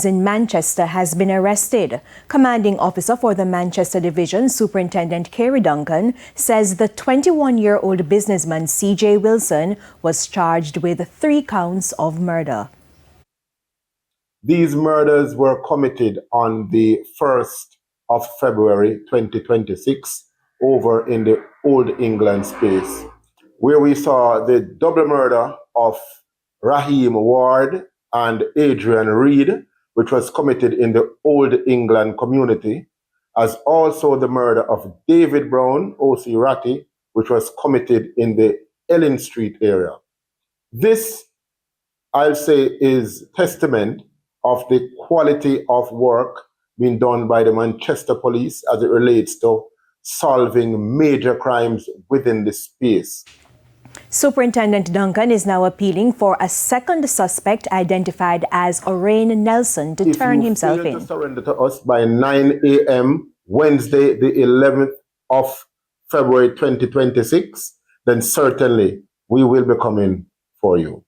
in Manchester has been arrested. Commanding officer for the Manchester Division, Superintendent Kerry Duncan, says the 21-year-old businessman C.J. Wilson was charged with 3 counts of murder. These murders were committed on the 1st of February 2026 over in the Old England space, where we saw the double murder of Raheem Ward and Adrian Reed, which was committed in the Old England community, as also the murder of David Brown, O.C. Ratty, which was committed in the Ellen Street area. This, I'll say, is testament of the quality of work being done by the Manchester Police as it relates to solving major crimes within the space. Superintendent Duncan is now appealing for a second suspect identified as Orain Nelson to turn himself in. If you fail to surrender to us by 9 a.m. Wednesday, the 11th of February 2026, then certainly we will be coming for you.